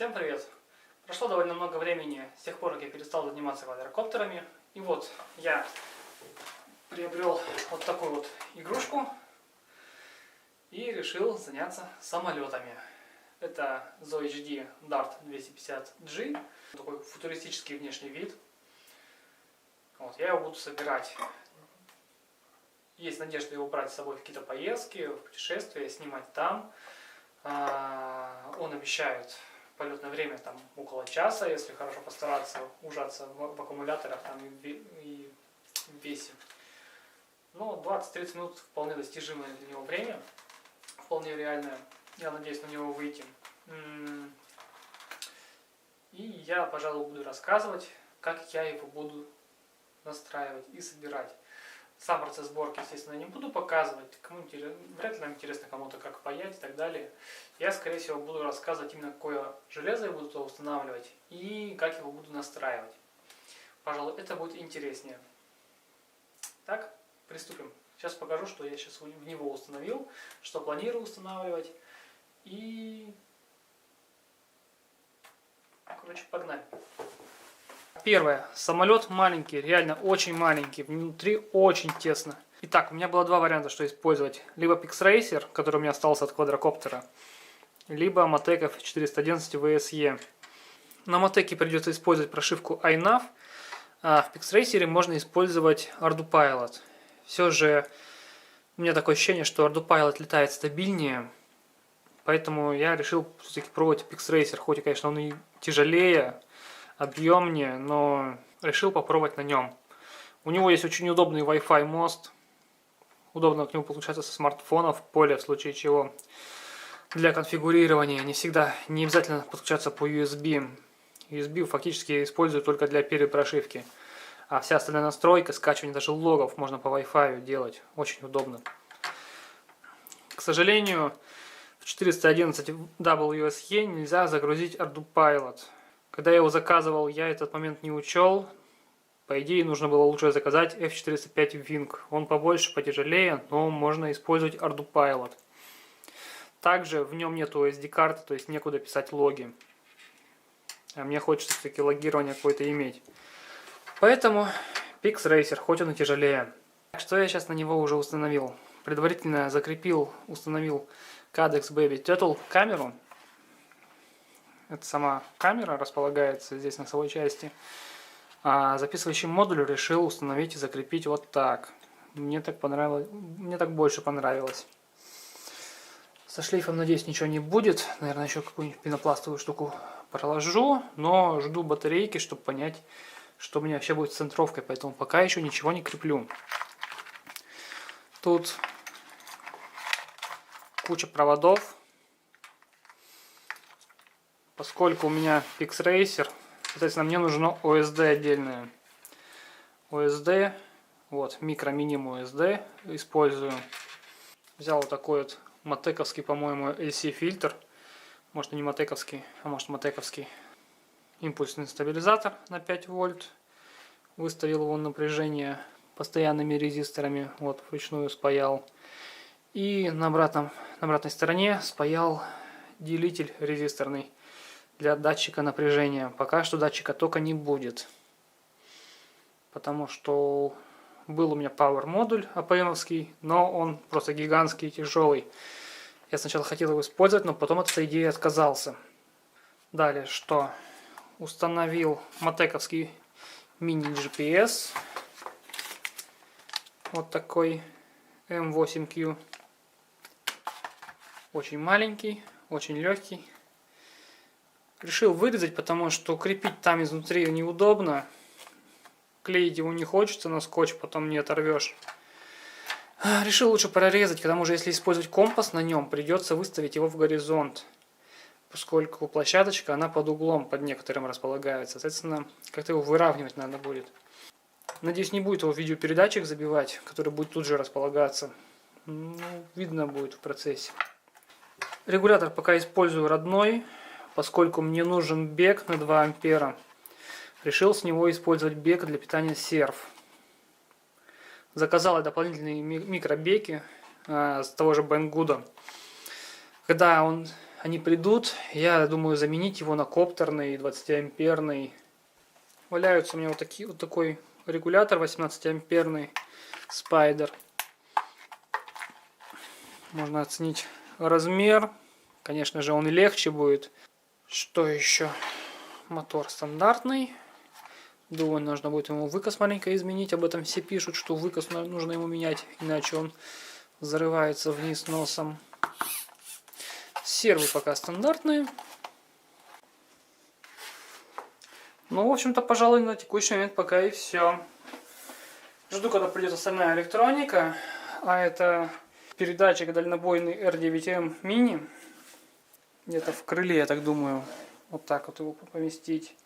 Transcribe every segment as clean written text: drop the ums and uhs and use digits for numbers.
Всем привет! Прошло довольно много времени с тех пор, как я перестал заниматься квадрокоптерами. И вот я приобрел вот такую вот игрушку и решил заняться самолетами. Это ZOE-HD Dart 250G. Такой футуристический внешний вид. Вот, я его буду собирать. Есть надежда его брать с собой в какие-то поездки, в путешествия, снимать там. Он обещает полетное время там около часа, если хорошо постараться, ужаться в аккумуляторах там, и в весе. Но 20-30 минут вполне достижимое для него время, вполне реальное. Я надеюсь на него выйти. И я, пожалуй, буду рассказывать, как я его буду настраивать и собирать. Сам процесс сборки, естественно, я не буду показывать, вряд ли нам интересно кому-то, как паять и так далее. Я, скорее всего, буду рассказывать именно, какое железо я буду туда устанавливать и как его буду настраивать. Пожалуй, это будет интереснее. Так, приступим. Сейчас покажу, что я сейчас в него установил, что планирую устанавливать. И, короче, погнали. Первое. Самолет маленький, реально очень маленький, внутри очень тесно. Итак, у меня было два варианта, что использовать. Либо PixRacer, который у меня остался от квадрокоптера, либо Motec F411 VSE. На Motec придется использовать прошивку iNav, а в PixRacer можно использовать ArduPilot. Все же у меня такое ощущение, что ArduPilot летает стабильнее, поэтому я решил все-таки пробовать PixRacer, хоть и, конечно, он и тяжелее, объемнее, но решил попробовать на нем. У него есть очень удобный Wi-Fi мост. Удобно к нему подключаться со смартфона в поле, в случае чего. Для конфигурирования не обязательно подключаться по USB. USB фактически используют только для перепрошивки. А вся остальная настройка, скачивание даже логов можно по Wi-Fi делать. Очень удобно. К сожалению, в 411 WSE нельзя загрузить ArduPilot. Когда я его заказывал, я этот момент не учел. По идее, нужно было лучше заказать F405 Wing. Он побольше, потяжелее, но можно использовать ArduPilot. Также в нем нет SD-карты, то есть некуда писать логи. А мне хочется все-таки логирование какое-то иметь. Поэтому PixRacer, хоть он и тяжелее. Что я сейчас на него уже установил? Предварительно установил Cadex Baby Turtle камеру. Это сама камера располагается здесь на носовой части. А записывающий модуль решил установить и закрепить вот так. Мне так понравилось, мне так больше понравилось. Со шлейфом, надеюсь, ничего не будет. Наверное, еще какую-нибудь пенопластовую штуку проложу. Но жду батарейки, чтобы понять, что у меня вообще будет с центровкой. Поэтому пока еще ничего не креплю. Тут куча проводов. Поскольку у меня PixRacer, соответственно, мне нужно OSD отдельное. OSD, вот, микро-миним OSD использую. Взял вот такой вот матековский, по-моему, LC фильтр. Может, и не матековский, а может, матековский. Импульсный стабилизатор на 5 вольт. Выставил его напряжение постоянными резисторами. Вот, вручную спаял. И на обратной стороне спаял делитель резисторный для датчика напряжения. Пока что датчика тока не будет. Потому что был у меня Power модуль APM-овский, но он просто гигантский и тяжелый. Я сначала хотел его использовать, но потом от этой идеи отказался. Далее что? Установил Motec-овский мини-GPS. Вот такой M8Q. Очень маленький, очень легкий. Решил вырезать, потому что крепить там изнутри неудобно. Клеить его не хочется на скотч, потом не оторвешь. Решил лучше прорезать, потому что если использовать компас на нем, придется выставить его в горизонт. Поскольку площадочка, она под углом, под некоторым располагается. Соответственно, как-то его выравнивать надо будет. Надеюсь, не будет его видеопередатчик забивать, который будет тут же располагаться. Ну, видно будет в процессе. Регулятор пока использую родной. Поскольку мне нужен бег на 2 ампера, решил с него использовать бег для питания серв. Заказал я дополнительные микробеки с того же Banggood. Когда он они придут. Я думаю заменить его на коптерный 20-амперный. Валяются у меня вот такой регулятор 18-амперный Spider. Можно оценить размер. Конечно же, он и легче будет. Что еще? Мотор стандартный. Думаю, нужно будет ему выкос маленько изменить. Об этом все пишут, что выкос нужно ему менять, иначе он зарывается вниз носом. Сервы пока стандартные. Ну, в общем-то, пожалуй, на текущий момент пока и все. Жду, когда придет остальная электроника. А это передатчик дальнобойный R9M Mini. Где-то в крыле, я так думаю. Вот так вот его поместить.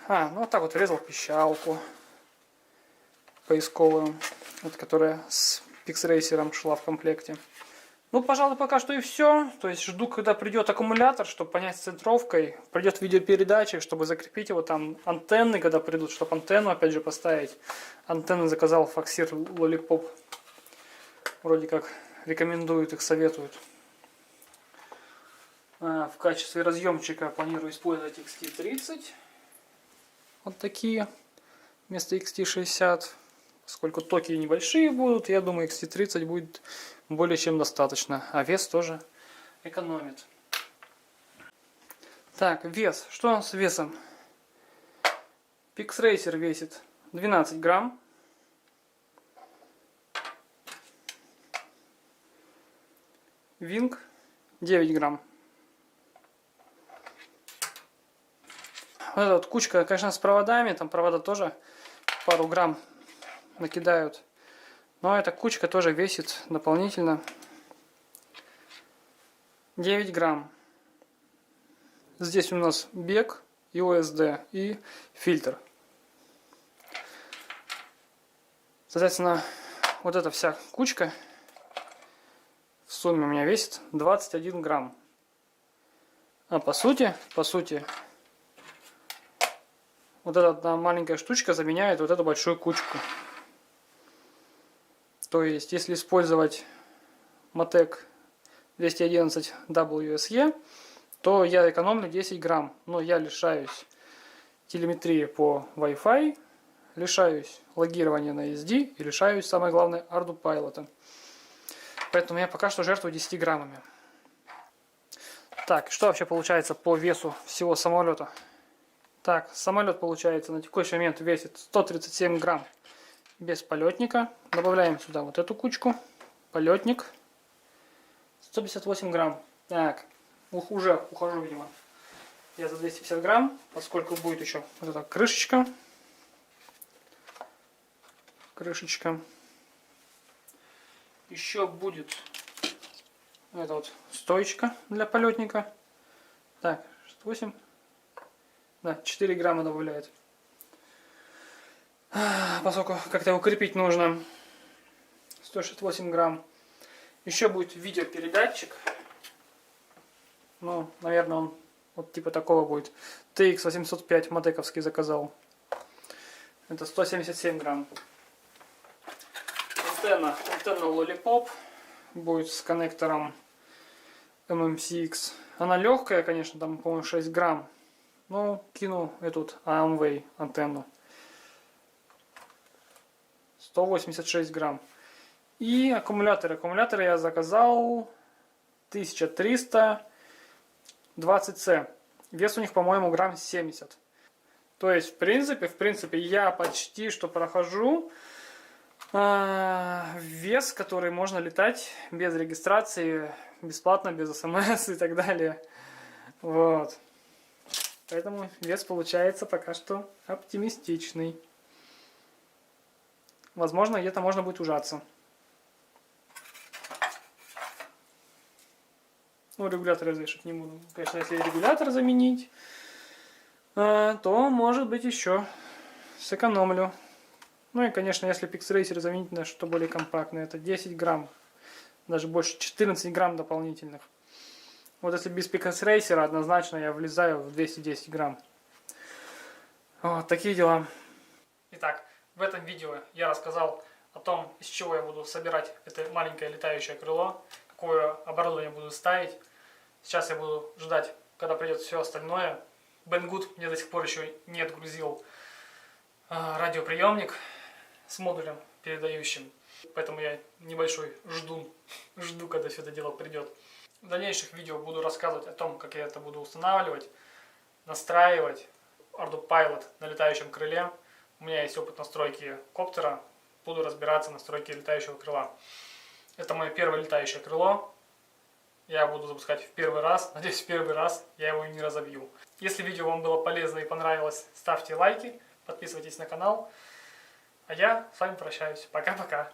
Ну вот так вот врезал пищалку поисковую. Вот, которая с PixRacer шла в комплекте. Ну, пожалуй, пока что и все. То есть жду, когда придет аккумулятор, чтобы понять с центровкой. Придет видеопередатчик, чтобы закрепить его там. Антенны, когда придут, чтобы антенну опять же поставить. Антенны заказал Foxeer Lollipop. Вроде как рекомендуют, их советуют. В качестве разъемчика планирую использовать XT30. Вот такие. Вместо XT60. Поскольку токи небольшие будут, я думаю, XT30 будет более чем достаточно. А вес тоже экономит. Так, вес. Что у нас с весом? PixRacer весит 12 грамм. Wing 9 грамм. Вот эта вот кучка, конечно, с проводами. Там провода тоже пару грамм накидают. Но эта кучка тоже весит дополнительно 9 грамм. Здесь у нас бег и OSD и фильтр. Соответственно, вот эта вся кучка в сумме у меня весит 21 грамм. А по сути, вот эта одна маленькая штучка заменяет вот эту большую кучку. То есть, если использовать Motec 211 WSE, то я экономлю 10 грамм. Но я лишаюсь телеметрии по Wi-Fi, лишаюсь логирования на SD и лишаюсь, самое главное, ArduPilot. Поэтому я пока что жертвую 10 граммами. Так, что вообще получается по весу всего самолета? Так, самолет, получается, на текущий момент весит 137 грамм без полетника. Добавляем сюда вот эту кучку. Полетник. 158 грамм. Так, уже ухожу, видимо. Я за 250 грамм, поскольку будет еще вот эта крышечка. Еще будет эта вот стоечка для полетника. Так, 8. Да, 4 грамма добавляет. Поскольку как-то его крепить нужно. 168 грамм. Еще будет видеопередатчик. Ну, наверное, он вот типа такого будет. TX805 Мотековский заказал. Это 177 грамм. Антенна Lollipop. Будет с коннектором MMCX. Она легкая, конечно, там, по-моему, 6 грамм. Ну, кину эту Amway антенну. 186 грамм. И аккумуляторы. Аккумуляторы я заказал 1320C. Вес у них, по-моему, грамм 70. То есть, в принципе, я почти что прохожу вес, который можно летать без регистрации, бесплатно, без СМС и так далее. Вот. Поэтому вес получается пока что оптимистичный. Возможно, где-то можно будет ужаться. Ну, регулятор я вешать не буду. Конечно, если регулятор заменить, то, может быть, еще сэкономлю. Ну и, конечно, если PixRacer заменить на что-то более компактное, это 10 грамм. Даже больше, 14 грамм дополнительных. Вот если без PixRacer, однозначно я влезаю в 210 грамм. Вот такие дела. Итак, в этом видео я рассказал о том, из чего я буду собирать это маленькое летающее крыло, какое оборудование буду ставить, Сейчас я буду ждать, когда придет все остальное. Banggood мне до сих пор еще не отгрузил радиоприемник с модулем передающим. Поэтому я небольшой жду, когда все это дело придет. В дальнейших видео буду рассказывать о том, как я это буду устанавливать, настраивать ArduPilot на летающем крыле. У меня есть опыт настройки коптера. Буду разбираться в настройке летающего крыла. Это мое первое летающее крыло. Я буду запускать в первый раз. Надеюсь, в первый раз я его не разобью. Если видео вам было полезно и понравилось, ставьте лайки, подписывайтесь на канал. А я с вами прощаюсь. Пока-пока.